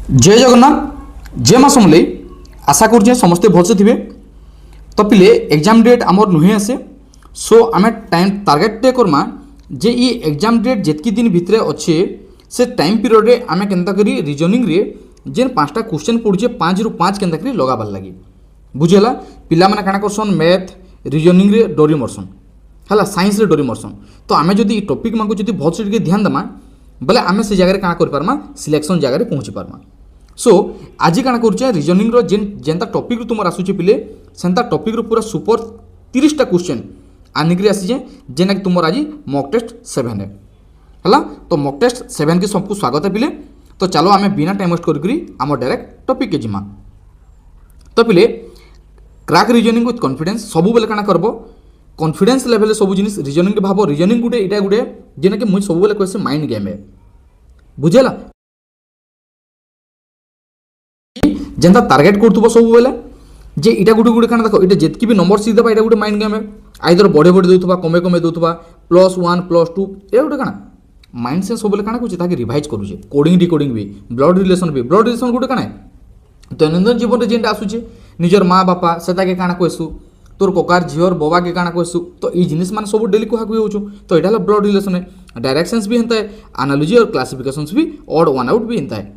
जय जगन्नाथ जय माँ समलेई आशा करुचे समस्ते भलसे थे। तो पिले एग्जाम डेट आमर नुहे आसे सो आम टाइम टार्गेट करमा जे ये एग्जाम डेट जितकी दिन भितर अच्छे से टाइम पीरियड रे आम केन्ता करी रिजनिंग रे जेन 5टा क्वेश्चन पड़ुचे 5 रु 5 केन्ता करी लगाबार लगी बुझेला। पिला माने काना करसन मैथ रिजनिंग रे डरी मरसन है साइंस रे डरी मरसन। तो आम जदि टॉपिक मानक जदि भलसे टिके ध्यान देमा बोले आम से जगह काना कर पारमा सिलेक्शन जगह पहुँची पारमा। सो आज काना करुचे रिजनिंग रो जेनता टॉपिक तुम आसूचे पिले सेंता टॉपिक रो पूरा सुपर 30टा क्वेश्चन आनिक आसीचे जेना कि तुम आज मॉक टेस्ट 7 है। तो मॉक टेस्ट 7 के सबको स्वागत है पिले। तो चलो आम बिना टाइम वेस्ट करी आम डायरेक्ट टॉपिक के जिमा। तो पिले क्राक रिजनिंग विथ कॉन्फिडेंस सब बेले काना करबो कॉन्फिडेंस लेवल सब जिनिस रिजनिंग भाव रिजनिंग गुटे इटा गुटे जेना कि मुझे सब बेले कहसे माइंड गेम है बुझेला। जेनता टार्गेट करथुबो सब बेले जे इटा गुटे गुटे काना देखो इटा जेतकी भी नंबर सी देबा इटा गुटे माइंड गेम है आइदर बड़े बड़े देउथबा कमे कमे देउथबा +1 +2 ए गुटे काना माइंड से सब बेले काना कुछ ताकि रिवाइज करूचे कोडिंग डिकोडिंग भी ब्लड रिलेशन गुटे काना दैनंदिन जीवन रे जेनटा आसुचे निजर माँ बापा से ताके काना कहसु तोर ककार झीवर बाबा के काना कहसु। तो ये जिनिस मान सब डेली कहा होचु तो यहाँ ब्लड रिलेशन है डायरेक्शंस भी हेंता है एनालॉजी और क्लासिफिकेशंस भी ऑड वन आउट भी हेंता है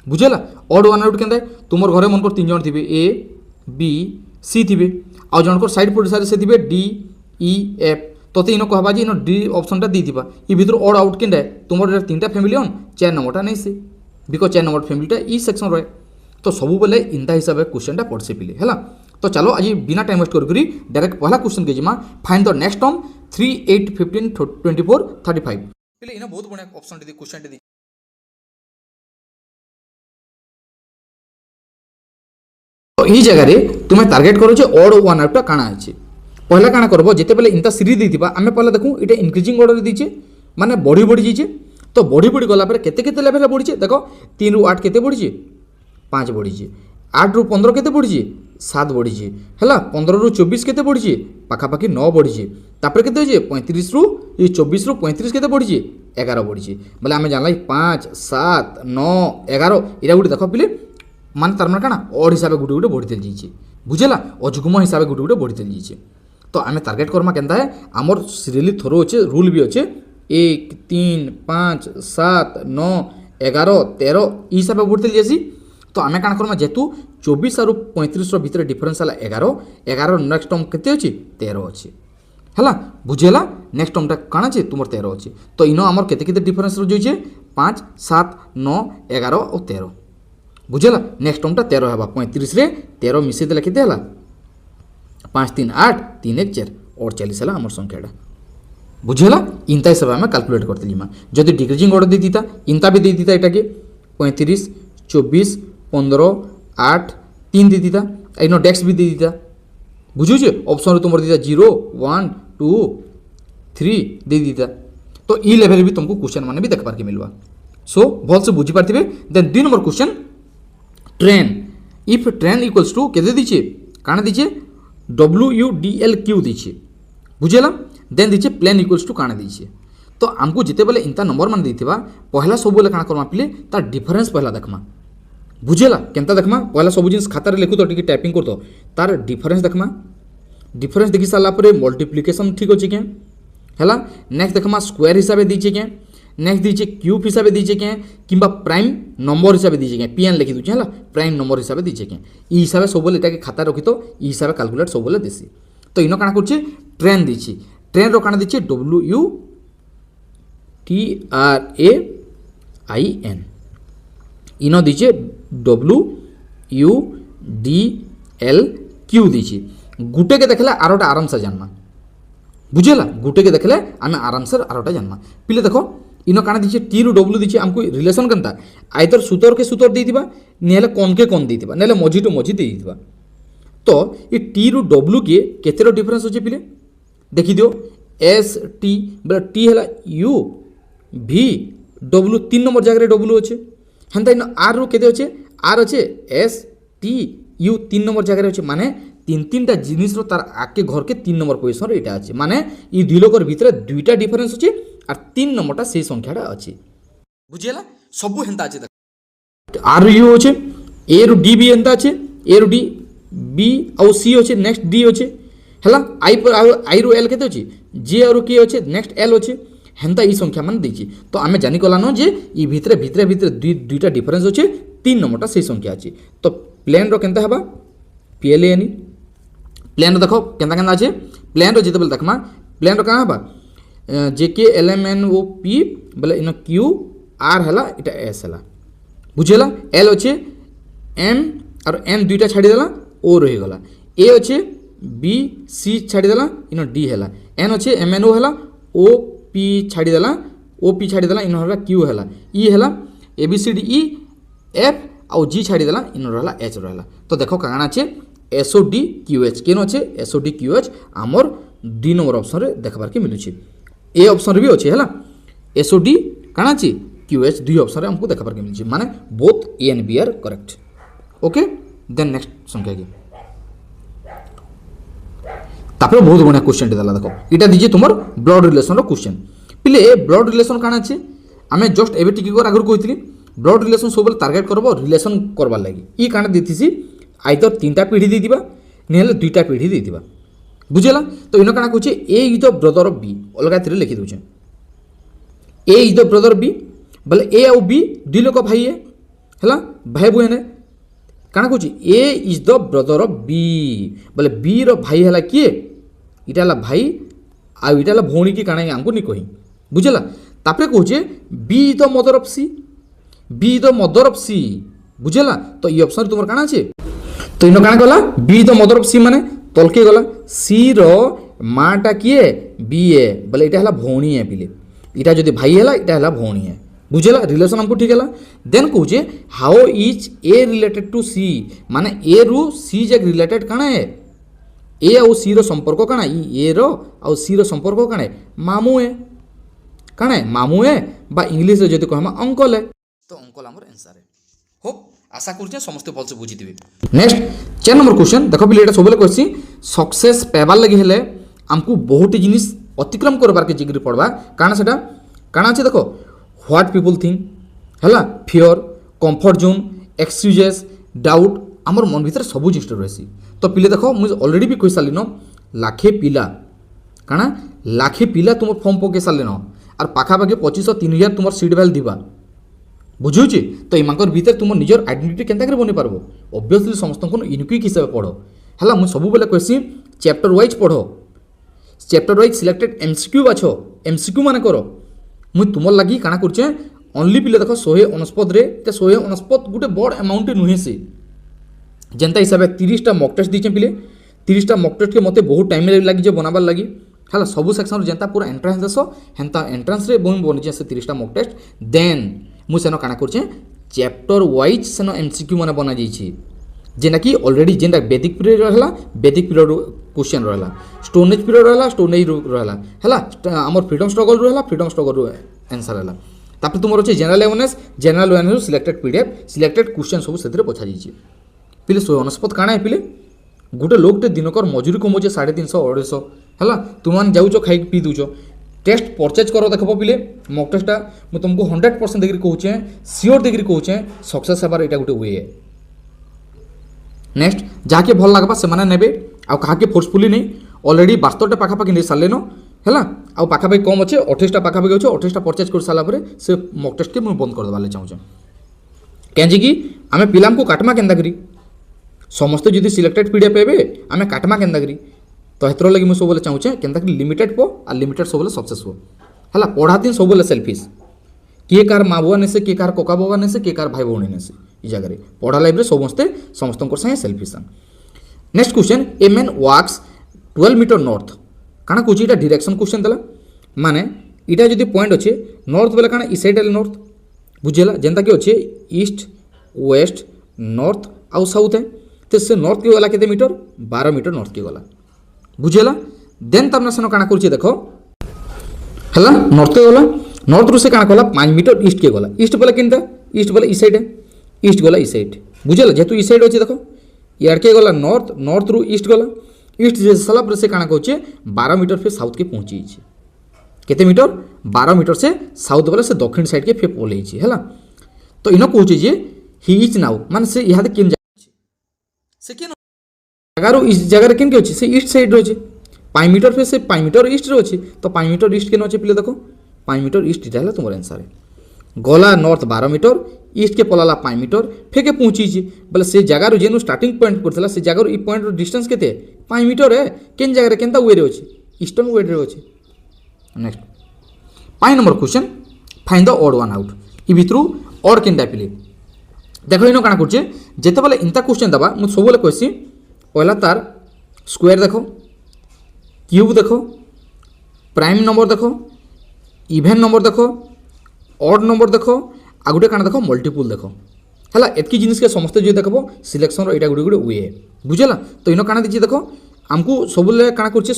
बुझेला। ऑड वन आउट केंता तुम घरे मनकर 3 जन थे ए बी सी थे आउ जनकर साइड पड़ोसा से थे डी ई एफ तो इन कहबा जे इन डी ऑप्शनटा दी थी ये भीतर ऑड आउट केंता तुम 3टा फैमिली ऑन 4 नंबरटा नहीं से बिकज 4 नंबर फैमिलीटा ई सेक्शन रहे। तो सब बेले इंता हिसाब से क्वेश्चन पढ़से पिले है। तो चलो आज बिना टाइम वेस्ट करी डायरेक्ट पहला क्वेश्चन के जिमा फाइंड द नेक्स्ट टर्म 3 8 15 24 35 पिले इन बहुत बढ़िया ऑप्शन दी क्वेश्चन दी। तो ये जगह तुम्हें टार्गेट करो ऑड वन आउट काना है पहला काना करबो जेते बेले इंता सीरीज देथिबा आमे पहला देखू इटा इंक्रीजिंग ऑर्डर दीचे माने बढ़ी बढ़ी जीचे। तो बढ़ी बढ़ी गला पर केते केते लेवल बढ़ीचे देखो 3 रु 8 केते बढ़ीचे 5 बढ़ीचे 8 रु 15 केते बढ़ीचे 7 बढ़ीचे है 15 रु 24 केते बढ़ीचे पाखापाखि 9 बढ़ीचे तापर केते होजे 35 रु ये 24 रु 35 केते बढ़ीचे 11 बढ़ीचे बोले आमे जानलाई 5 7 9 11 इरा गुटे देखो पिले मान तार माने काना ऑड हिसाब गुटे गुटे बढ़ी चल जाइए बुझेला अजुग्म हिसाब गुटे गुटे बढ़ी चल जाइए। तो आमे टार्गेट करमा केनता है आमर सीरियली थरो अच्छे रूल भी अच्छे 1 3 5 7 9 11 13 ई हिसाब बढ़ते जासी। तो आमे काना करमा जेतु 24 और 35 भितर डिफरेंस है 11 11 नेक्स्ट टर्म केते अछि 13 अछि है बुझेला। नेक्स्ट टर्मटा काना छे तुमर 13 अछि तो इनो आमर केते केते डिफरेंस रहिजे 5 7 9 11 और 13 बुझेला। नेक्स्ट टर्मटा 13 हेबा 35 रे 13 मिसे देला केते हला 5 3 8 3 1 4 और 40 हला आमर संख्याटा बुझेला। इंता हिसाब में कैलकुलेट करते जिमा जदि डिक्रीजिंग ऑर्डर दे दीता इंता भी दे दीता एटा के 35 24 15 8 3 दे दीता इनो डेक्स भी दे दीता बुझुचे ऑप्शन तुम दीता 0 1 2 3 दे दीता। तो ई लेवल भी तुमको क्वेश्चन माने भी देखबार के मिलवा। सो भल से बुझी पारथिबे। Then 2 number question train if train equals to केते दीचे काना दीचे WUDLQ दीचे बुझेला। देन दीचे प्लेन इक्वल्स टू काना दीचे। तो आमको जिते बेले इंता नंबर मान देथिबा पहला सब बेले काना करमा पिले तार डिफरेंस पहला देखमा बुझेला केनता देखमा पहला सब जिनिस खाता रे लिखु तो टिके टाइपिंग करतो तार डिफरेंस देखमा डिफरेंस देखि साला परे मल्टीप्लिकेशन ठीक अछि के हैला। नेक्स्ट देखमा स्क्वायर हिसाब दीचे के नेक्स्ट दीचे क्यूब हिसाब दीचे के किंबा प्राइम नंबर हिसाब दीचे के पीएन लिखि दुचे हैला प्राइम नंबर हिसाब दीचे के ई हिसाब सब बेले एटा के खाता रखि तो ई हिसाब कैलकुलेट सब बेले देसी। तो इनो काना करछे ट्रेन दीची ट्रेन रो काना दीचे WUTRAIN इनो दीचे WUDLQ दीची गुटे के देखले आरोटा आराम से जानना बुझेला गुटे के देखले आमे आराम से आरोटा जानना पिले देखो इनो काना दीचे टी रु डब्ल्यू दीचे हमको रिलेशन केनता आइदर सूतर के सूतर देथिबा नेले कोन के कोन देथिबा नेले मझी टू मझी देथिबा। तो ये टी रु डब्ल्यू के केतेरो डिफरेंस होचे पिले देखि दियो एस टी बला टी हला यू भी डब्ल्यू 3 नंबर जगह रे डब्ल्यू अच्छे हेंता इन आर रु केते अच्छे आर अच्छे एस टी यू 3 नंबर जगह रे अच्छे माने 3 टा जिनिस रो तार आके घर के 3 नंबर पोजीशन रे एटा अच्छे माने ई दुई लोकर भितर 2टा डिफरेंस अच्छे और 3 नंबरटा से संख्याटा अच्छे बुझेला सब हेंता अच्छे। आर रु यू अच्छे ए रु डी भी एंता अच्छे ए रु डी बी आउ सी अच्छे नेक्स्ट डी अच्छे है आई रु एल के अच्छे जे आर किए अच्छे नेक्स्ट एल अच्छे हेन्ता ई संख्या मान देछि तो आमे जानि गला न जे ई भितरे भितरे भितरे दुईटा डिफरेंस अच्छे 3 नंबरटा से संख्या अच्छे तो प्लेन रो केनता हेबा पीएलएन प्लेन रो देखो केनता केनता अच्छे प्लेन रो जेते बेल देखमा प्लेन रो कहां हेबा जेके एलएमएन ओ पी बोले इन क्यू आर हला इटा एस हला बुझेला एल अच्छे एम और एन दुईटा छाड़ी देला ओ रही गला ए अच्छे बी सी छाड़ी देला इन डी हला एन अच्छे एम एन ओ हला ओ पी छाड़ी देला ओ पी छाड़ी देला इन हला क्यू हला ई हला A B C D E F आउ जी छाड़ी देला इन रहला एच रहला तो देखो काना अच्छे S O D Q H केन अच्छे S O D Q H आमर 2 नंबर ऑप्शन रे देखबार के मिलुछि ए ऑप्शन रे भी अच्छे हला एस ओ डी काना अच्छे क्यू एच 2 ऑप्शन रे हमको देखबार के मिलुछि माने both A and B are correct okay then next संख्या की तापर बहुत बढ़िया क्वेश्चन देला देखो इटा दीजिए तुमर ब्लड रिलेशन रो क्वेश्चन पिले ब्लड रिलेशन काना अछि आमे जस्ट एबे टिकी को आगर कहतली ब्लड रिलेशन सब टारगेट करबो रिलेशन करबा लागि ई काना देथिसी आइदर 3टा पीढ़ी दे दिबा नेले 2टा पीढ़ी दे दिबा बुझेला तो इनो काना कहचे A is the brother of B अलगा थरे लिखि दोछे A is the brother B बोले ए और बी दुई लोक भाई है हला भाई बुहे ने काना कहचे A is the brother of B बोले बी रो भाई हला किए इटा हला भाई आ इटा हला भौणी की काना हमको नि कहि बुझेला तापरे कहचे B is the mother of C B is the mother of C बुझेला तो ई ऑप्शन तुमर काना छे तो इनो काना गला be the mother of C माने तलके गला सी रो माटा किए बी ए बोले इटा हला भौणी है पिले इटा जदी भाई हला इटा हला भौणी है बुझेला रिलेशन हमको ठीक है देन कहूचे how is A related to C माने ए रु सी जे रिलेटेड काना है ए और सी रो संपर्क काना ए रो और सी रो संपर्क काना है मामू है काना है मामू है बा इंग्लिश रे जदी कहमा अंकल है तो अंकल हमर आंसर है होप आशा करछे समस्त भलसे बुझी दिबे नेक्स्ट 4 नंबर क्वेश्चन देखो बिले एटा सबले कहछि सक्सेस पेबार लागि हेले हमको बहुत जिनिस अतिक्रम करबार के जिगरी पड़बा काना सेटा काना छै देखो व्हाट पीपल थिंक है fear comfort zone excuses doubt आमर मन भीतर सबू जिनिस रही तो पिले देखो मुझे ऑलरेडी भी कही सारे लाखे पिला काना लाखे पिला तुम फॉर्म पके सारे और पाखापाखि 25,000-3,000 तुम सीट भैल दिबा बुझुची तो इमानकर भीतर तुम निजर आइडेंटिटी केनता बनी पारबो ऑब्वियसली समस्त को यूनिक हिसाब पढ़ो है मुझे सब बेले कहसी चैप्टर वाइज पढ़ो चैप्टर वाइज सिलेक्टेड एमसीक्यू बाछ एमसीक्यू मान करो मुझे तुम लगी काना करछे ओनली पिले देखो 169 रे 169 गोटे बड़ अमाउंट नुहे से जेनता हिसाब से 30टा मॉक टेस्ट दीचे पिले 30टा मॉक टेस्ट के मते बहुत टाइम लगी जे बनाबार लगी है सब सेक्शन जेनता पूरा एंट्रांस देस हेन्ता एंट्रांस रे बोम बनी से 30टा मॉक टेस्ट देन मुझे सेनो काना करछे चैप्टर वाइज सेनो एमसीक्यू माने बना जाइछे जेना कि ऑलरेडी जेनता वैदिक पीरियड रहला वैदिक पीरियड क्वेश्चन रहला स्टोन एज पीरियड रहला स्टोन एज रहला है आमर फ्रीडम स्ट्रगल रहला फ्रीडम स्ट्रगल आंसर रहला तापर तुमर अच्छे general awareness selected PDF selected question सब से पछा जाइए पिले 169 काना है पिले गोटे लोकटे दिनकर मजूरी कमाचे 350-250 है तुम जाऊच खाई पी दूच टेस्ट परचेज कर देख पिले मॉक टेस्टा मुझे तुमको 100% देकर कहूचे सियोर देकर कहूचे सक्सेस हेबार एटा गोटे वे नेक्स्ट जहाँके भल लगवा से ने आके फोर्सफुली नहीं ऑलरेडी 72टा पाखापाखि नहीं सारे न है आउ पाखापाखि कम अच्छे 28टा पाखापाखि अच्छे 28टा परचेज कर सारापर से मॉक टेस्ट के मुझे बंद करदेवा चाहूँ कहीं कि आम पिला को काटमा केन्दा करी समस्ते जदि सिलेक्टेड पीडीएफ पेबे आम काटमा केन्दा करी तो हेतर लगी मुझे सब चाहूँ केन्दा लिमिटेड पो आ लिमिटेड सब सक्सेस हो है पढ़ा दिन सब सेल्फिश किए कार माँ बुआ ने से किए कार कका बाबा ने से किए कार भाई भौणी ने से ई जगह पढ़ा लाइफ समस्ते समस्त सागे selfish next question a man walks 12 metre north काना कौच इटा डायरेक्शन क्वेश्चन देला माने इटा जदि पॉइंट अच्छे नॉर्थ बोले काना ई साइड नॉर्थ बुझेला जेनता कि अच्छे ईस्ट वेस्ट नॉर्थ आउ साउथ है तो से नॉर्थ के गला केते मीटर 12 मीटर नॉर्थ के गला बुझेला देन तमना सेनो काना करूची देखो हला नॉर्थ के गला नॉर्थ रु से काना कला 5 मीटर ईस्ट के गला ईस्ट बोले किनता ईस्ट बोले ई साइड है ईस्ट गला ई साइड बुझेला जेतु ई साइड अछि देखो यार के गला नॉर्थ नॉर्थ रु ईस्ट गला ईस्ट जे सला पर से काना कहूचे 12 मीटर फिर साउथ के पहुंची छी केते मीटर 12 मीटर से साउथ बोले से दक्षिण साइड के फिर पहुंची छी हला तो इनो कहूचे जे হি ইজ নাও মানে সে ইহাদে কেন যাচ্ছে সে কেন জায়গার ইস জায়গার কেন কে আছে সে ইস্ট সাইড রয়েছে 5 মিটার ফে সে 5 মিটার ইস্ট রয়েছে তো 5 মিটার ইস্ট কেন আছে পিলে দেখো 5 মিটার ইস্ট এটা হলো তোমার आंसर গলা নর্থ 12 মিটার ইস্ট কে পলালা 5 মিটার ফেকে পৌঁছিছি বলে সে জায়গার যেনু স্টার্টিং পয়েন্ট করছিলা সে জায়গার এই পয়েন্টর ডিস্টেন্স কেতে 5 মিটার है কেন জায়গার কেনতা ওয়ে রয়েছে ইস্টার্ন ওয়ে রয়েছে next 5 number question find the odd one out इ भितरु ऑड केनटा पिले देखो इनो काना करछे जेते बेले इंता क्वेश्चन दबा मु सबले कहसी पहला तार स्क्वायर देखो क्यूब देखो प्राइम नंबर देखो इवेन नंबर देखो ऑड नंबर देखो आ गुटे काना देखो मल्टीपल देखो हला एतकी जिनिस के समस्त जो देखबो सिलेक्शन रो एटा गुटे गुटे वे बुझला तो इनो काना दिछि देखो आमको सबले काना करछे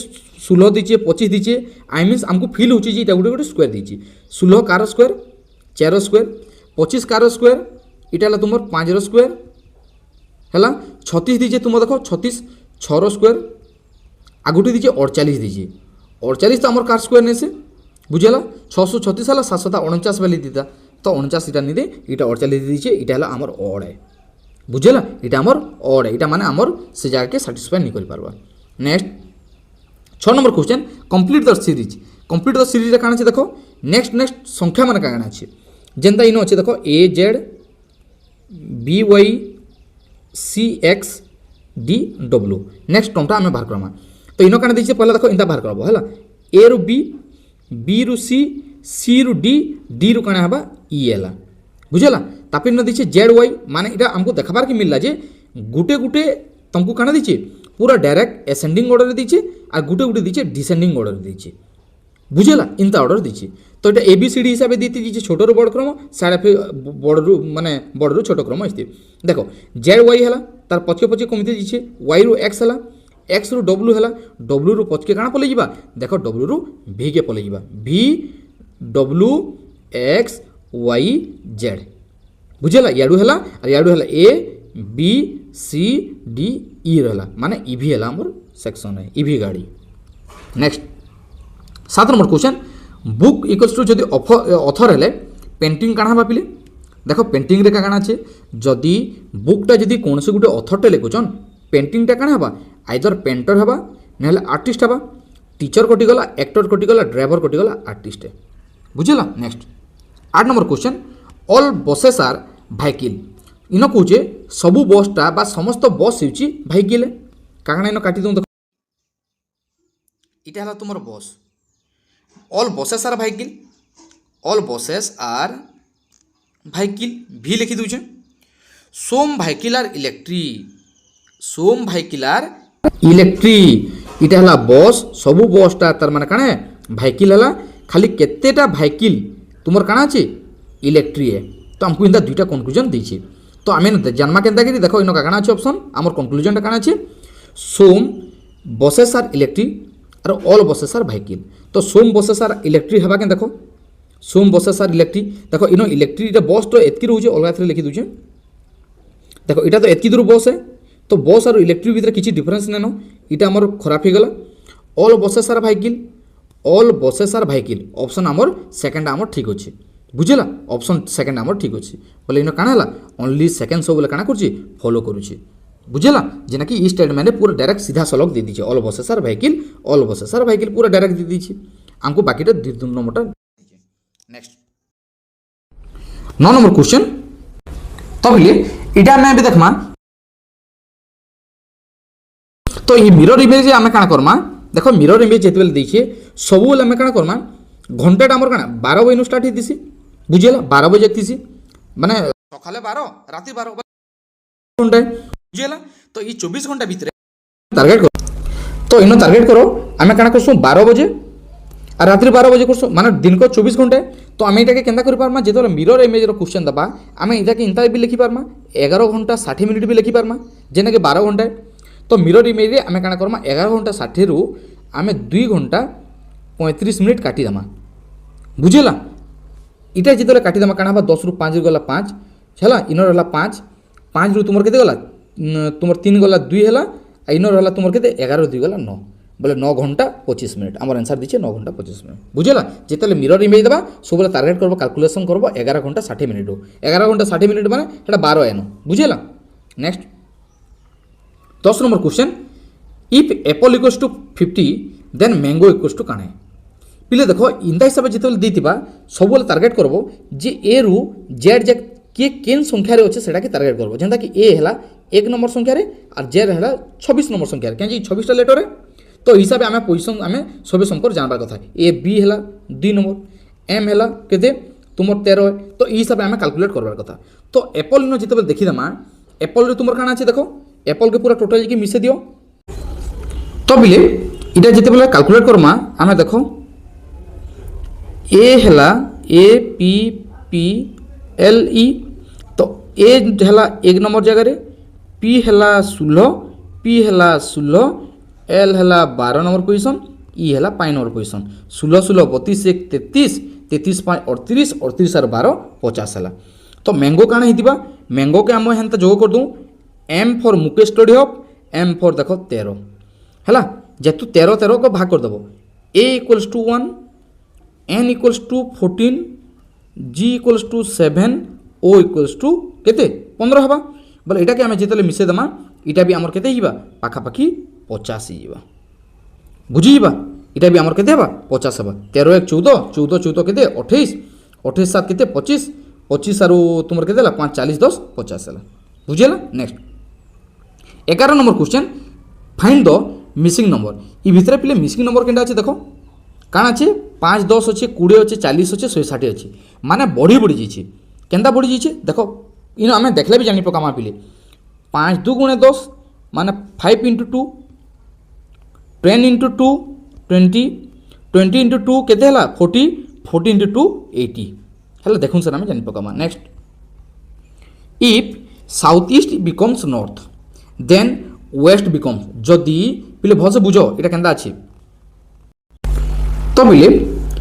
16 दीजिए 25 दीजिए आई मीन्स आमको फील होची जे एटा गुटे गुटे स्क्वायर दीजिए 16 car square 4 square 25 car square इटा हला तुमर 5 रो स्क्वायर हला 36 दीजिए तुम देखो 36 6 रो स्क्वायर आगुटी दीजिए 48 दीजिए 48 तो आमर कार स्क्वायर ने से बुझला 636 हला 749 वाली दीता तो 49 इटा नि दे इटा 48 दीजिए इटा हला आमर ऑड है बुझला इटा आमर ऑड है इटा माने आमर से जाके के सैटिस्फाई नहीं कर पारबा next 6 number question complete the series काना छै देखो नेक्स्ट संख्या माने काना छै जेंता इनो छै देखो A Z B Y C X D W next टर्मटा आमे बाहर करमा तो इनो काना दिछे पहला देखो इंता बाहर करबो हला ए रु बी रु सी रु डी रु काना हबा ई एला बुझला तापिन न दिछे जेड वाई माने इटा हमको देखबार के मिलला जे गुटे गुटे तुमको काना दिछे पूरा डायरेक्ट एसेंडिंग ऑर्डर दीचे और गुटे गुटे दीचे डिसेंडिंग ऑर्डर दीचे बुझेला इंता ऑर्डर दीचे तो ये एबीसीडी हिसाब से दीती दीजिए छोट रू बड़ क्रम साढ़े फिर बड़ रू माने बड़ रू छोट क्रम आसते देखो जेड वाई है तार पछे पछे कमिते दीचे वाई रु एक्स है एक्स रु डब्ल्यू है डब्ल्यू रु पछके काଣା पले जिबा देखो डब्ल्यू रु भी के पले जिबा भी डब्ल्यू एक्स वाई जेड बुझेला याडू है और याडू है ए बी सी डी ई रहा माने इभी है आमर सेक्शन है इभी गाड़ी next 7 number question book equals to जदि ऑथर है पेंटिंग काଣା हबा पिले देखो पेंटिंग रे काଣା আছে जदि बुकटा जदि कौन से गुटे ऑथरटे लिखुचन पेंटिंगटा काଣା हबा आइदर पेंटर हबा नहले आर्टिस्ट हबा टीचर कटि गला एक्टर कटि गला ड्राइवर कटि गला आर्टिस्ट है बुझला next 8 number question all buses are vehicle इन कौचे सबू बसटा बा समस्त बस होची व्हीकल काଣା इन काटी दूँ इटा हला तुमर बस ऑल बसेस आर व्हीकल भी लिखि दूचे सोम व्हीकल आर इलेक्ट्रिक इटा हला बस सबू बसटा तार माने काଣା व्हीकल हला खाली केतेटा व्हीकल तुमर काଣା अछि इलेक्ट्रिक है तो हमको इंदा दुईटा कंक्लूजन दीछे तो आम जन्मा के देखो इन काଣା अच्छे ऑप्शन आमर कंक्लूजन काଣା अच्छे सोम बसेस आर इलेक्ट्रिक और ऑल बसेस आर व्हीकल तो सोम बसेस आर इलेक्ट्रिक हवा के देखो सोम बसेस आर इलेक्ट्रिक देखो इन इलेक्ट्रिक बस तो एतकी रोचे अलग थे लिखि दूचे देखो इटा तो एतकी दूर बस है तो बस और इलेक्ट्रिक भितर किसी डिफरेंस नहीं नो इटा आमर खराब हो गला all buses are vehicle option आमर सेकंड आमर ठीक अच्छे बुझेला ऑप्शन सेकंड आमर ठीक अच्छे बोले इन काଣା हला ओनली सेकंड सब बोले काଣା करछि फॉलो करूछि बुझेला जेना कि ई स्टेटमेंट पूरा डायरेक्ट सीधा सलग दे दीजिए ऑल बसेस आर व्हीकल पूरा डायरेक्ट दे दीजिए हमको बाकीटा 2 नंबरटा नेक्स्ट 9 नंबर क्वेश्चन तो बोलिए इटा मैं भी देखमा तो ये मिरर इमेज आमे काଣା करमा देखो मिरर इमेज जेते बेले देखिए सब बोले आमे काଣା करमा घंटाटा हमर काଣା 12 बजे स्टार्ट हेतिसी बुझेला 12 बजे देखतिसी माने सकाले 12 राति 12 घंटा बुझेला तो ये 24 घंटा भीतर टारगेट करो तो इनो टारगेट करो आमे काଣା करसु 12 बजे और रात्रि 12 बजे करसु माने दिन को 24 घंटा तो आमे इटा के केंदा करि पारमा जेतो मिरर इमेज रो क्वेश्चन दबा आमे इटा के इंता भी लिखि पारमा 11 घंटा 60 मिनिट भी लिखि पारमा जेना के 12 घंटा तो मिरर इमेज रे आमे काଣା करमा 11 घंटा 60 रु आमे 2 घंटा 35 मिनिट काटी दमा बुझेला इटा जितले काटी दमा काଣା बा 10 रु 5 गला 5 छला इनर हला 5 रु तुमर केते गला तुमर 3 गला 2 हला इनर हला तुमर केते 11 रु 2 गला 9 बोले 9 घंटा 25 मिनिट आम आंसर दीचे 9 घंटा 25 मिनिट बुझेगा जिते मिरर इमेज देवा सब टार्गेट करब कैलकुलेशन करब 11 घंटा 60 मिनिट 11 घंटा 60 मिनिट माने 12 एन बुझेगा। Next 10 number question if apple equals to 50 then mango equals to काणे पिले देख इंदा हिसाब से जिते दीथिबा सब टार्गेट करब जे ए रु जेड जे किए केन संख्यार अच्छे से टार्गेट करब जेनता कि ए है 1 नंबर संख्यार और जेड है 26 नंबर संख्यार कहीं 26टा लेटर तो हिसाब आम पोजिशन आम सब संपर्क जानवर कथा ए बी है 2 नंबर एम है के तुम 13 है तो ये हिसाब आम कैलकुलेट करवार कथा। तो एप्पल इन जिते देखीदेमा एप्पल तुम काଣା अच्छे देख एप्पल के पूरा टोटाल जी मिसे दियो तो बिले इटा जिते कैलकुलेट करमा आम देख ए है A P P L E तो ए है 1 नंबर जगह पी है 16 पी है 16 एल है 12 नंबर पोजिशन ई है 5 नंबर पोजिशन 16 16 32 1 33 33 5 38 38 और 12 50 है। तो मैंगो काଣା होता मैंगो के आम हेन्ता जोग कर दूँ M for Mukesh study hub M for देख 13 है जेहेतु 13 13 को भाग करदेव A equals to 1 N equals to 14 G equals to 7 O equals to केते 15 हवा बोले यहाँ के आम जिते मिसेदेमा इटा भी आमर केते हिबा पाखापाखि 50 हिबा बुझीबा इटा भी आमर केते हवा 50 हवा 13 1 14 14 14 केते 28 28 7 केते 25 25 आरु तुमर केते 5 40 10 50 है बुझेला। Next 11 number question find the missing number इ भितर पिले मिसिंग नंबर केनटा अछि देखो काଣା अच्छे 5 10 अच्छे 20 अच्छे 40 अच्छे 160 अच्छे माने बढ़ी बढ़ी जाइए केन्ता बढ़ी जाइए देख इन आम देखले भी जानी पकामा पिले 5 2 गुणे 10 माने 5 इंटू 2 10 इंटू 2 20 20 इंटू 2 केते हला 40 40 इंटू 2 80 है देखुन सर आम जानी पकामा। Next if south east becomes north then west becomes जदि पिले भल से बुझ ये केन्ता अच्छे तो बिले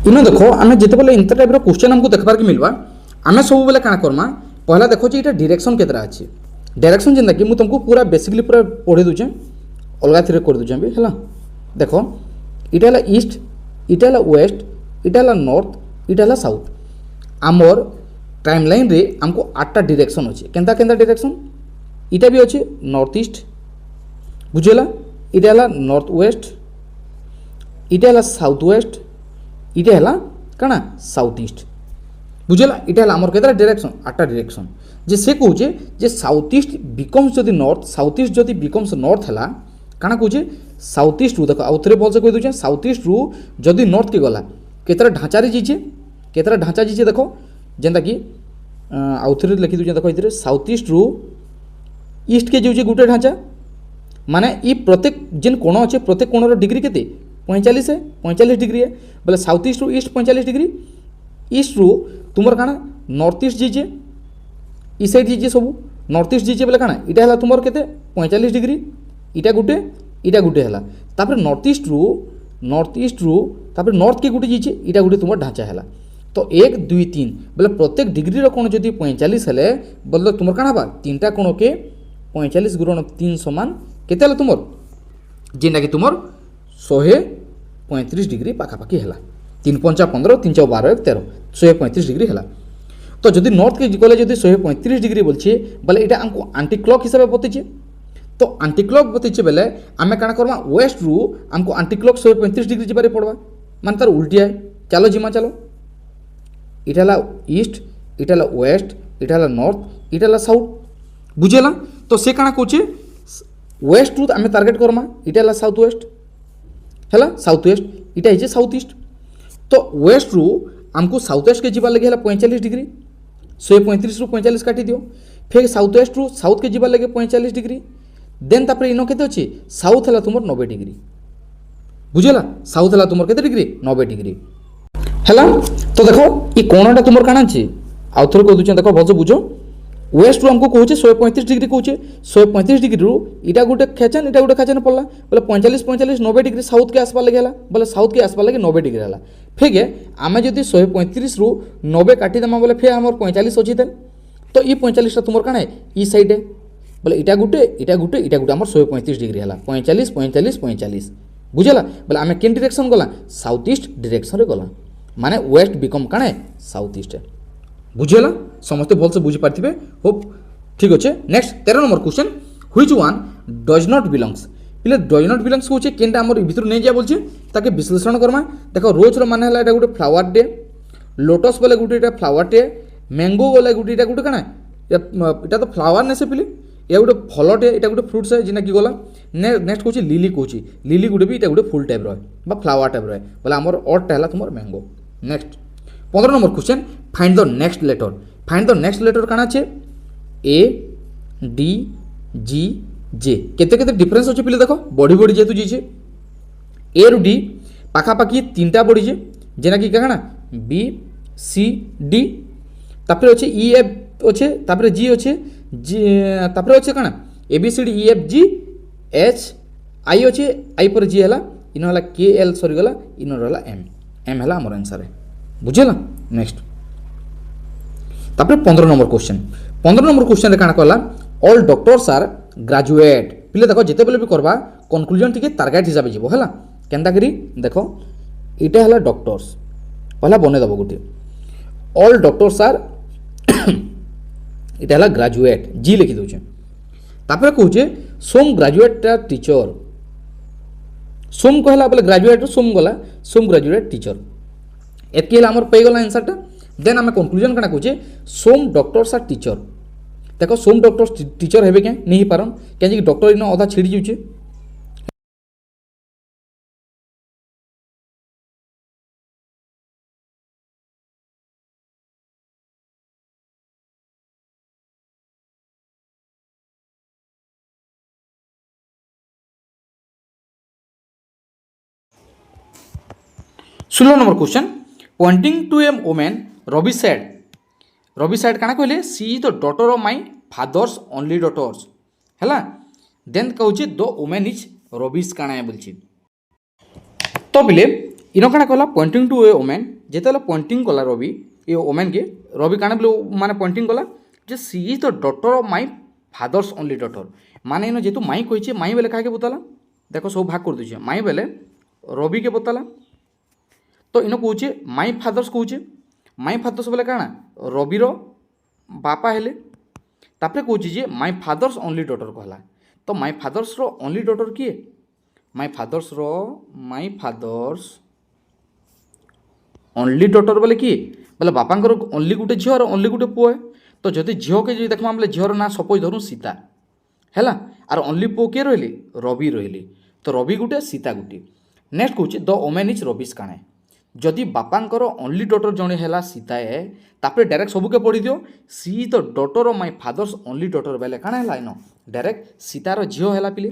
इन देख आम जिते इंत टाइप क्वेश्चन आमको देखबार के मिलवा आम सब बेले काଣା करमा पहला देख ये डायरेक्शन केतरा अच्छे डायरेक्शन जेनता कि मुझे तुमको पूरा बेसिकली पूरा पढ़े दूचे अलग थी कर दूचे भी है देख इटा है ईस्ट इटा है वेस्ट इटा है नॉर्थ इटा है साउथ आमर टाइम लाइन रे आमको 8टा डायरेक्शन अच्छे केन्ता केन्ता डायरेक्शन इटा भी अच्छे नॉर्थ ईस्ट बुझेला इटा है नॉर्थ वेस्ट इटा है साउथ वेस्ट इटा है काଣା साउथ ईस्ट बुझेला इटा है आमर केतरा डायरेक्शन 8टा डायरेक्शन जे से कहूचे जे साउथ ईस्ट बिकम्स जदि नॉर्थ साउथ ईस्ट जदि बिकम्स नॉर्थ है काଣା कहूचे साउथ ईस्ट रु देख आउ थे भलसे कही दूचे साउथ ईस्ट रु जदि नॉर्थ के गला केतरा ढांचा जाइए केतरा ढांचा जाइए देख जेनता कि आउ थे लिखि दूचे देख ये साउथ ईस्ट रु ईस्ट के जाऊे गोटे ढांचा माने ये प्रत्येक जेन कोण अच्छे प्रत्येक कोणर डिग्री केते 45 है 45 डिग्री है बोले साउथ ईस्ट रु ईस्ट 45 डिग्री ईस्ट रु तुमर काଣା नॉर्थ ईस्ट जाइए ई साइड जाइए सब नॉर्थ ईस्ट जाइए बोले काଣା इटा है तुमर केते 45 डिग्री इटा गुटे है तापर नॉर्थ ईस्ट रु तापर नॉर्थ के गुटे जाइए इटा गुटे तुम ढांचा है तो 1 2 3 बोले प्रत्येक डिग्री कोण जदि 45 है बोले तुम काଣା हवा 3टा कोण के 45 गुणन 3 समान केते है तुमर जेनटा कि तुमर 135 डिग्री पाखापाखि है 3 5 15 3 4 12 1 13 135 डिग्री है। तो जदि नॉर्थ के गले जदि 135 डिग्री बोलछे बोले इटा हमको आंटी क्लॉक हिसाब से बतैछे तो आंटी क्लॉक बतैछे बेले आमे काଣା करबा वेस्ट रु हमको आंटी क्लॉक 135 डिग्री जिबारे पड़वा मान तार उल्टी है चलो जिमा चलो इटा ला ईस्ट इटा ला वेस्ट इटा ला नॉर्थ इटा ला साउथ बुझेला। तो से काଣା कहूचे वेस्ट रु आमे टार्गेट करमा इटा ला साउथ वेस्ट है साउथ वेस्ट इटा है साउथ ईस्ट तो वेस्ट रु आमको साउथ वेस्ट के जीवा लगे 45 डिग्री 135 रु 45 काटी दियो फिर साउथ वेस्ट रु साउथ के जीवा लगे 45 डिग्री देन तापर इनो केते अछि साउथ है तुमर 90 डिग्री बुझेला साउथ है तुमर केते डिग्री 90 डिग्री है। तो देखो ये कोणटा तुमर काଣା अछि आउथर को दुचे देखो भलसे बुझो वेस्ट रु हमको कहूचे 135 डिग्री कहूचे 135 डिग्री रु इटा गुटे खेचन पड़ला बोले 45 45 90 डिग्री साउथ के आसपास लगे बोले साउथ के आसपास लगे 90 डिग्री है फिर आम जब 135 रु 90 काटिदेमा बोले फिर आम 45 अच्छी तो ये 45टा तुम काଣା ई साइड है बोले इटा गुटे आम 135 डिग्री है 45 45 45 बुझेला बोले आम केन डिरेक्शन गला साउथ ईस्ट डिरेक्शन गला माने waste become Kane south east बुझेला समस्ते भलसे बुझी पार्थिबे होप ठीक अच्छे। Next 13 number question which one does not belongs पिले डज नॉट बिलोंग्स होचे केनटा हमर भितर नै जा बोलछे ताके विश्लेषण करमा देखो रोज रो माने हला एटा गुटे फ्लावर डे लोटस बोले गुटे एटा फ्लावर डे मैंगो बोले गुटे एटा गुटे काना एटा तो फ्लावर ने से पिले या गुटे फलटे एटा गुटे फ्रूट्स है जिना की गला नेक्स्ट कहूँ लिली कहूँ लिली गुटे भी एटा गुटे फुल टाइप रहा फ्लावर टाइप रहा बोले आमर अड है तुम mango. Next 15 number question find the next letter find the next letter काना छे ए डी जी जे केते केते डिफरेंस अच्छे पिले देखो बड़ी बड़ी जेतु जीजे ए रु डी पाखापाखि 3टा बड़ी जे जेना कि काना बी सी डी तापर अच्छे ई एफ अच्छे तापर जी अच्छे जी तापर अच्छे काना A B C D E F G H I अच्छे आई पर जी है इन है के एल सरी गला इन रहा एम एम है आमर आंसर है बुझेला। नेक्स्ट तापर 15 नंबर क्वेश्चन काना कहला ऑल डॉक्टर्स आर ग्रेजुएट पिले देखो जिते बेले भी करबा कंक्लूजन टिके टारगेट हिसाब से जीवो हला केनता करी देखो इटा हला डॉक्टर्स पहला बने दबो गुटे ऑल डॉक्टर्स आर इटा हला ग्रेजुएट जी लिखि दोचे तापर कहूचे सोम ग्रेजुएट टीचर सोम कहला बोले ग्रेजुएट सोम गला सोम ग्रेजुएट टीचर एतकी हला हमर पे गला आंसर टा देन आम कंक्लूजन काना कहूचे सोम डॉक्टर्स आर टीचर देखो सोम डॉक्टर टीचर हेबे क्या नहीं पारन क्या डॉक्टर इन अधा छिड़ी जाऊे16 number question pointing to a women Ravi said काना कहले she is the daughter of my father's only daughters हैला देन कहूचे द वोमेन इज रविस काना बोलछि तो बिले इन काना कहला पॉइंटिंग टू ए वोमेन जेतेला पॉइंटिंग कला रवि ए वोमेन के रवि काना बोले माने पॉइंटिंग कला जे she is the daughter of my father's only daughter माने इन जेतु माई कहिचे माई बेले काके बताला देखो सब भाग कर दिछे माई बेले रवि के बताला तो इन कहूचे माई फादर्स कहूचे माई फादर्स बोले काना रविर बापा हेले तापर कहूचे जे माई फादर्स ओनली डॉटर कहला तो माई फादर्स रो ओनली डॉटर किए माई फादर्स ओनली डॉटर बोले किए बोले बापांकर ओनली गुटे झील और ओनली गुटे पुओ है तो जदि झील के जो देखा बोले झीर ना सपोज धरू सीता है आर ओनली पुओ किए रही रवि रही तो रवि गुटे सीता गुटे। नेक्स्ट कहूँ द वोमेन इज रविस काना जदि बापांकर ओनली डॉटर जड़े है सीता है तापर डायरेक्ट सबके पढ़ी दियो see the daughter of my father's only daughter बेले काना है इन डायरेक्ट सीतार झील है पिले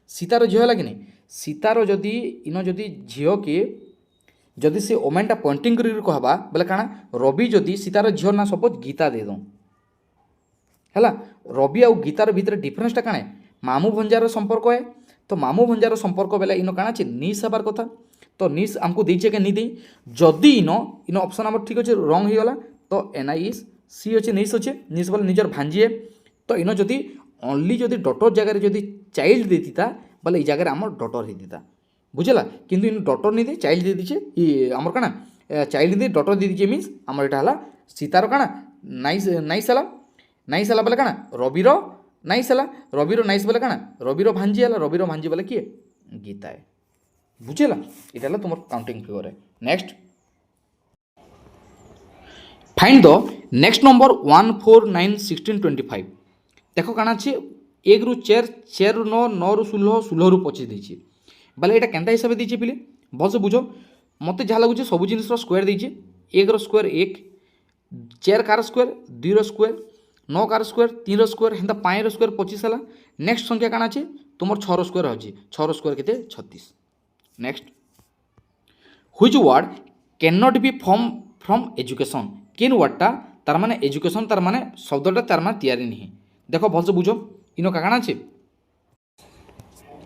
सीतार झील है कि नहीं सीतार जदि इन जदि झील के जदि से ओमेनटा पॉइंटिंग कर कहबा बोले काना रवि जदि सीतार झील ना सपोज गीता दे दो है रवि आउ गीतार भितर डिफरेंसटा काना मामू भंजार संपर्क है तो मामू भंजार संपर्क बेले इन काना निस हबार कथा तो निस आमको देचे के नहीं दी जदि इन ऑप्शन आम ठीक अच्छे रंग हो गला तो NIS सी अच्छे निस अच्छे निस बोले निजर भांजी तो इन जदि ओनली जदि डॉटर जगह जदि चाइल्ड देता बोले ये जगह आम डॉटर होता बुझेला किंतु इन डॉटर नहीं दे चाइल्ड दे दीचे ये आमर काना चाइल्ड दे डॉटर दे दीचे मीन्स आमर एटा हला सीतार काना नाइस हला बोले काना रविर नाइस हला रविर नाइस बोले काना रविर भांजी हला रविर भांजी बोले किए गीता है बुझेला इटा तुम काउंटिंग फिगर है। Next find the next number 1 4 9 16 25 देखो काना छे 1 रु 4 4 रु 9 9 रु 16 16 रु 25 देछि बोले एटा केनता हिसाब देछि पिले बस बुझो मते जहा लागुचे सब जिनिस रो स्क्वायर देछि 1 रो स्क्वायर 1 4 कार स्क्वायर 2 रो स्क्वायर 9 कार स्क्वायर 3 रो स्क्वायर हेंता 5 रो स्क्वायर 25 हला। नेक्स्ट संख्या काना छे तुमर 6 रो स्क्वायर होछि 6 रो स्क्वायर केते 36। Next which word can not be from education केन वर्डटा तार माने एजुकेशन तार माने शब्दटा तार माने तैयारी नहीं देखो भलसे बुझो इनो काकाना छे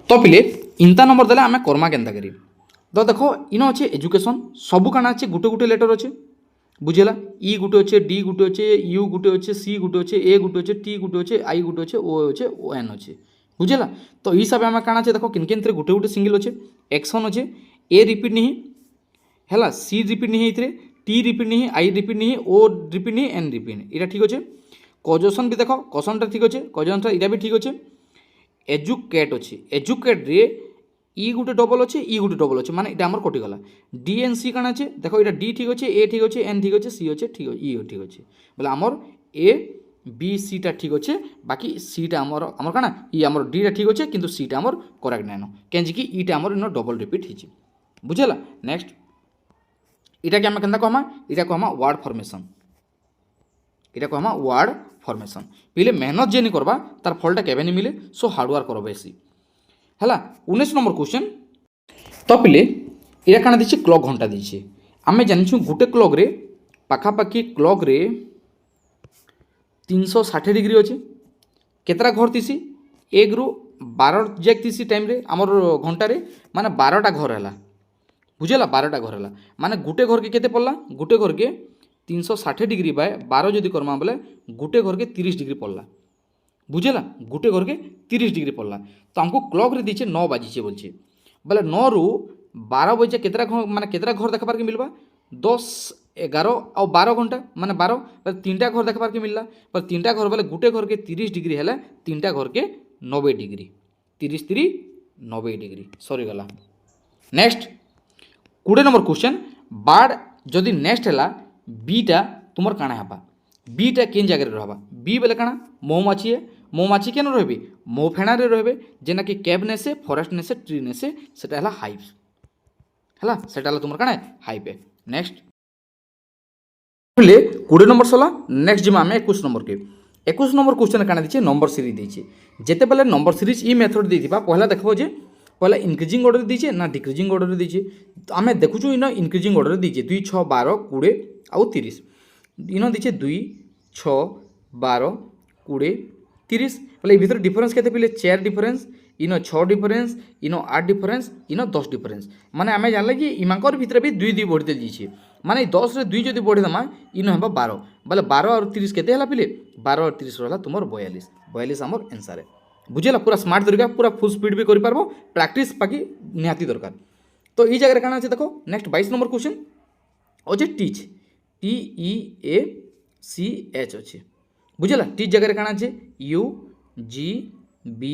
तो पिले इंता नंबर देले आमे कर्मा केनता करी तो देखो इनो अच्छे एजुकेशन सबू काना अच्छे गुटे गुटे लेटर अच्छे बुझेला ई गुटे अच्छे डी गुटे अच्छे यू गुटे अच्छे सी गुटे अच्छे ए गुटे अच्छे टी गुटे अच्छे आई गुटे अच्छे ओ अच्छे ओ एन अच्छे बुझेला। तो ई हिसाब आम काଣା अच्छे देख किन किन गोटे गोटे सिंगल अच्छे एक्शन अच्छे ए रिपीट नहीं है सी रिपीट नहीं है टी रिपीट नहीं आई रिपीट नहीं ओ रिपीट नहीं एन रिपीट नहीं यहाँ ठीक अच्छे कजन भी देख कजनटा ठीक अच्छे कजनटा यहाँ भी ठीक अच्छे एजुकेट अच्छे एजुकेट रे ई गोटे डबल अच्छे ई गोटे डबल अच्छे माने यहाँ कटिगला डी एन सी काଣା अच्छे देख यहाँ डी ठीक अच्छे ए ठीक अच्छे एन ठीक अच्छे सी अच्छे ठीक ई ठीक अच्छे बोले आमर ए बी सी टा ठीक अच्छे बाकी सी टा आमर आमर काଣା ई आमर डी टा ठीक अच्छे किंतु सी टा आमर करेक्ट नाइन कहीं ई टा आमर इन डबल रिपीट होची बुझेला। नेक्स्ट इटा के आम केनता कहमा इटा कहमा वर्ड फॉर्मेशन इटा कहमा वर्ड फॉर्मेशन पहले मेहनत जे नहीं करबा तार फलटा केबे नहीं मिले सो हार्डवर्क करो बेसी है। 19 नंबर क्वेश्चन तो पहले इटा काଣା दीछे क्लॉक घंटा दीछे आमे जानिछु गुटे क्लॉक रे पाखापाखि क्लॉक रे 360 डिग्री अच्छे केतरा घर थीसी 1 रु 12 जैक थीसी टाइम रे आमर घंटा रे माने 12टा घर है बुझेला 12टा घर है माने गुटे घर के केते पड़ला गुटे घर के 360 डिग्री बाय 12 जदि करमा बोले गुटे घर के 30 डिग्री पड़ला बुझेला गुटे घर के 30 डिग्री पड़ला तो हमको क्लॉक रे दीछे 9 बाजीचे बोलछे बोले 9 रु 12 बजे केतरा घर माने केतरा घर देखबार के मिलबा 10 11 और 12 घंटा माने 12 पर 3टा घर देखबार के मिलला पर 3टा घर बोले गुटे घर के 30 डिग्री है 3टा घर के 90 डिग्री 30 3 90 डिग्री सरी गला। नेक्स्ट 20 नंबर क्वेश्चन बार्ड जदि नेक्स्ट है बीटा तुमर काଣା हेबा बीटा केन जगह रहबा बी बेले काଣା मौमाछी है मौमाछी केन रहबे मौ फेणा रे रहबे जेना कि कैब ने से फॉरेस्ट ने से ट्री ने से सेटा हला हाइव हला सेटा हला तुमर काଣା हाइव है। नेक्स्ट 20 नंबर सला नेक्स्ट जिमा में 21 नंबर के 21 नंबर क्वेश्चन काଣା दीछे नंबर सीरीज दीछे जेते बेले नंबर सीरीज ई मेथड देथिबा पहला देखबो जे पहला इंक्रीजिंग ऑर्डर दीजिए ना डिक्रीजिंग ऑर्डर दीजिए तो आम देखुचु इन इंक्रीजिंग ऑर्डर दीजिए 2 6 12 20 आउ 30 इन दीजिए 2 6 12 20 30 बोले भीतर डिफरेंस केते पिले 4 difference in 6 difference in 8 difference in 10 difference माने आम जानले कि इमांकर भीतर भी 2 2 बढ़ते दीजिए माने 10 रे 2 जदि बढ़े दमा इन हेबा 12 बोले 12 और 30 केते हला पिले 12 और 30 रहला तुमर 42 42 हमर आंसर है बुझेला पूरा स्मार्ट तरीका पूरा फुल स्पीड भी कर पारबो प्रैक्टिस बाकी निहाती दरकार। तो ई जगह काଣା আছে देखो नेक्स्ट 22 नंबर क्वेश्चन ओजे टीच टी ई ए सी एच अच्छे बुझेला टीच जगह काଣା আছে यू जी बी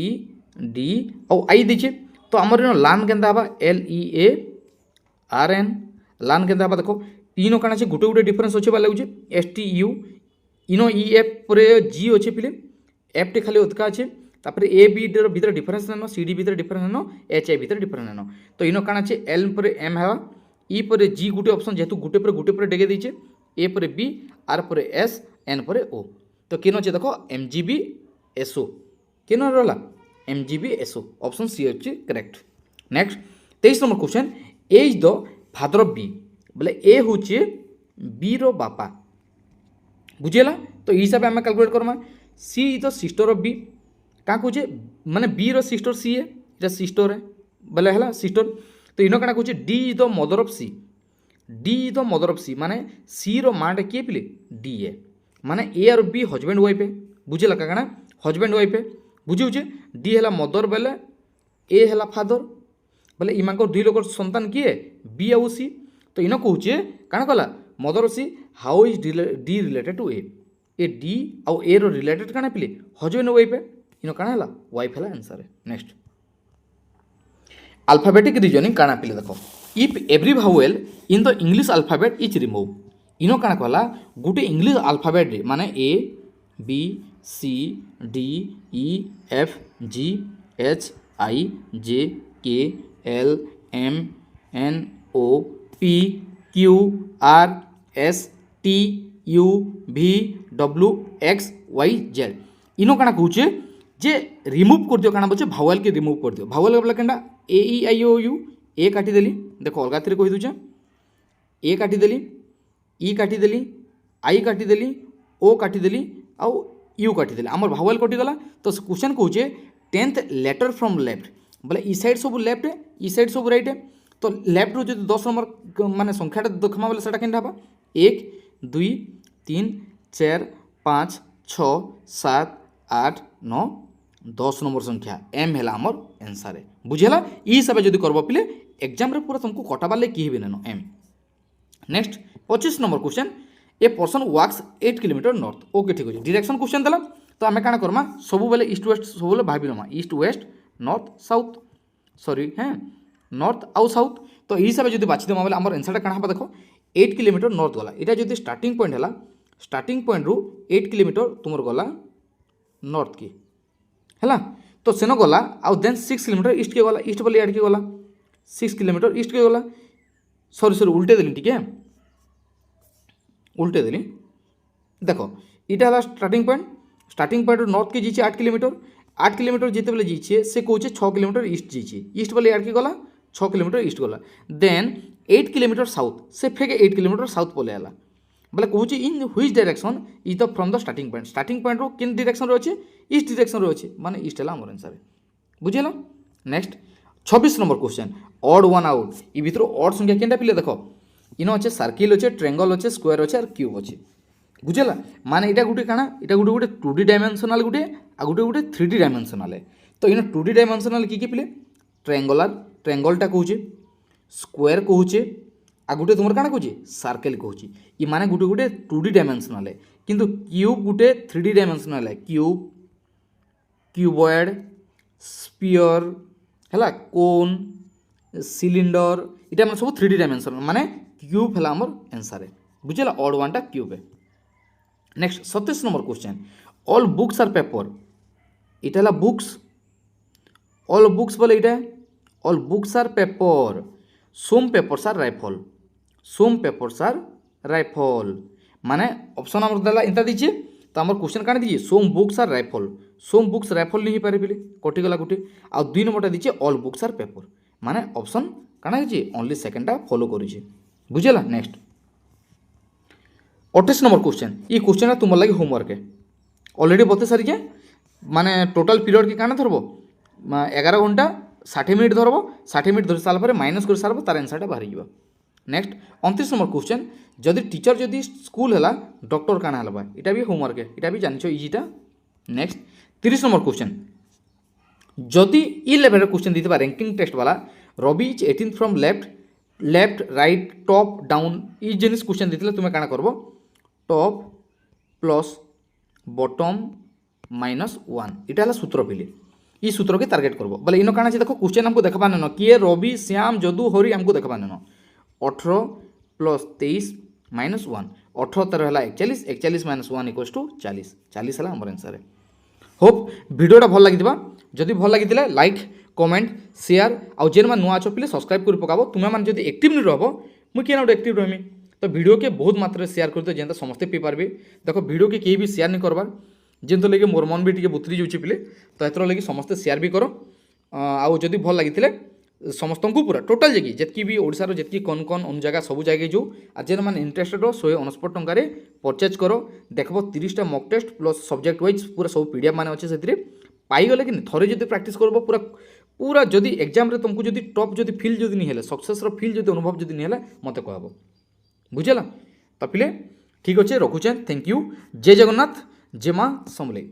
डी और आई दीजिए तो आमर इन लान केनता हबा L E A R N लान केनता हबा देखो तीनो काଣା আছে गुटे गुटे डिफरेंस अच्छे बा लागुचे S T you Eno E F पर जी अच्छे पिले एफ टी खाली उतका अच्छे तापर ए बी डर भीतर डिफरेंस नेनो सी डी भीतर डिफरेंस नेनो एच आई भीतर डिफरेंस नेनो तो इनो काଣା আছে एल पर एम है ई पर जी गुटे ऑप्शन जेतु गुटे पर डेगे दीचे ए पर बी आर पर एस एन पर ओ तो केनो अच्छे देखो M G B S O केनो रहला M G B S O option C अच्छे correct. Next 23 number question A is the father of B बोले ए होचे बी रो बापा बुझेला तो हिसाब आम कैलकुलेट करमा C is the sister of B क्या कहे माने बी रो सिस्टर सी है इटा सिस्टर है बोले है सिस्टर तो इन क्या कहे D is the mother of C D is the mother of C माने सी रो माँ किए पिले डी है माने ए और बी हजबैंड वाइफ है बुझेला क्या हजबैंड वाइफ है बुझे डी है मदर बोले ए है फादर बोले इमा दुई लोग सन्तान किए बी आउ सी तो इन कहे क्या कला mother C how is D related to A D आउ ए रो रिलेटेड क्या पिले हजबैंड वाइफ है इन काଣା है वाइफ है आंसर है। नेक्स्ट अल्फाबेटिक रीजनिंग काଣା पिले देखो if every vowel in the English alphabet is remove इन काଣା कहला गोटे इंग्लिश अल्फाबेट रे माने A B C D E F G H I J K L M N O P Q R S T U V W X Y Z इन काଣା कहूचे जे रिमूव कर दियो काଣା बोचे भावेल के रिमूव कर दियो भावेल बोला Canada A E I O U A काटी देली देखो अलगा थी कही दूचे ए काटी देली ई काटी देली आई काटी देली ओ काटी देली आउ यू काटी देली आमर भावेल कटिगला तो क्वेश्चन कहूचे 10th लेटर फ्रॉम लेफ्ट बोले ई साइड सब लेफ्ट है ई साइड सब राइट है तो लेफ्ट रू जो 10 नंबर माने संख्याटा देखमा बोले सेटा केनडा हबा 1 2 3 4 5 6 7 8 9 10 नंबर संख्या एम है आमर आंसर है बुझेला ई हिसाब से जब करब पिले एग्जाम रे पूरा तुमको कटाबार लगे किए भी नेनो एम। Next 25 number question a person walks 8 kilometre north okay ठीक है डायरेक्शन क्वेश्चन देला तो आम क्या करमा सब बेले ईस्ट वेस्ट सब बेले भाभी नमा east west north south sorry हैं नॉर्थ आउ साउथ तो यही हिसाब से जो बाछीदेमा बेले आम आंसर क्या देखो 8 किलोमीटर नॉर्थ गला यहाँ जो स्टार्टिंग पॉइंट है स्टार्टिंग पॉइंट रु 8 किलोमीटर तुम गला नॉर्थ की है तो सेन गला आउ देन 6 किलोमीटर ईस्ट के गला ईस्ट बोले याड के गला 6 किलोमीटर ईस्ट के गला सॉरी सॉरी उल्टे देली ठीक है उल्टे देली देखो इटा स्टार्टिंग पॉइंट नॉर्थ के जीचे 8 किलोमीटर जिते बेले जीचे से कौचे 6 किलोमीटर ईस्ट जीचे ईस्ट बोले याड के गला 6 किलोमीटर ईस्ट गला देन 8 किलोमीटर साउथ से फेक 8 किलोमीटर साउथ बोले आला बोले कौचे इन which direction is the from the starting point रो किन डायरेक्शन रो अच्छे ईस्ट डायरेक्शन रो अच्छे माने ईस्ट है आमर आंसर बुझेला। Next 26 number question odd one out इ भितर ऑड संख्या केनटा पिले देखो इन अच्छे सर्किल अच्छे ट्रायंगल अच्छे स्क्वायर अच्छे और क्यूब अच्छे बुझेला माने इटा गुटे काना इटा गुटे गुटे 2D डायमेंशनल गुटे आ गुटे गुटे 3D डायमेंशनल तो इन 2D डायमेंशनल की पिले ट्रायंगलटा कहूचे स्क्वायर कहूचे आ गुटे तुमर काना कहूचे सर्कल कहूचे इ माने गुटे गुटे 2D डायमेंशनल किंतु क्यूब गुटे 3D dimensional cube cuboid sphere है कोन सिलिंडर इटा सब 3D डायमेंशनल माने क्यूब है आमर आंसर बुझेला ऑड वन टा क्यूब है। Next 27 number question all books are paper इटा बुक्स ऑल बुक्स बोले इटा all books are paper some papers are rifle some papers are rifle माने ऑप्शन आमर देला इंता दीजिए तो आमर क्वेश्चन काने दीजिए सोम बुक्स आर राइफल नहीं पारे पिले कटिगला गुटे आ 2 नंबरटा दीजिए ऑल बुक्स आर पेपर माने ऑप्शन काना दीजिए ओनली सेकंडटा फॉलो करिए बुझेला। नेक्स्ट 28 नंबर क्वेश्चन ये क्वेश्चन तुम लगे होमवर्क है ऑलरेडी बते सारी के माने टोटल पीरियड के काना धरब 11 घंटा 60 मिनिट धरब 60 मिनिट धरी सारा पर माइनस कर सारा तार आंसरटा बाहरी जीवा। नेक्स्ट 29 नंबर क्वेश्चन जदि टीचर जदि स्कूल है डॉक्टर काना हलबा इटा भी होमवर्क है इटा भी जानिछो इजीटा। नेक्स्ट 30 नंबर क्वेश्चन जदि ई लेवल क्वेश्चन दीते रैंकिंग टेस्ट वाला Ravi is 18 from left right top down ई जिनिस क्वेश्चन दीते तुम्हें काना करबो टॉप प्लस बॉटम -1 इटा सूत्र पिले ई सूत्र के टारगेट करबो बोले इन काना देखो क्वेश्चन हमको देखबा न किए रवि श्याम जदू हरि हमको देखबा न 18 + 23 -1 18 13 है 41 41 -1 = 40 40 है आमर आंसर होप वीडियोटा भल लगी जदि भल लगी लाइक कमेंट शेयर आउ जेन मान नुआ पिले सब्सक्राइब कर पकाबो तुम्हें मान जदि एक्टिव नहीं रहबो मुझे क्या गोटे एक्टिव रही तो वीडियो के बहुत मात्रा शेयर करते जेनता समस्ते पी पारबे देखो वीडियो के कहीं भी शेयर नहीं करबार जेन लगे मोर मन भी टे बुतरी जाऊँगी पिले तो एथर लगे समस्ते शेयर भी करो आउ जदि भल लगी समस्त को पूरा टोटाल जगह जितकी भी ओडिशार जितकी कौन कौन उन जगह सब जगह जो आज जेन मैंने इंटरेस्टेड 169 टंकार परचेज करो देखो 30टा mock test plus subject wise पूरा सब पीडीएफ मान अच्छे से पाईगले कि थोड़े जब प्रैक्टिस कर पूरा पूरा जदि एग्जाम रे तुमको जदि टॉप जदि फील जदि नहीं है सक्सेस फील जदि अनुभव जदि नहीं है मत कहब बुझेला तो पिले ठीक अच्छे रखुचे थैंक यू जय जगन्नाथ जय माँ समलेई।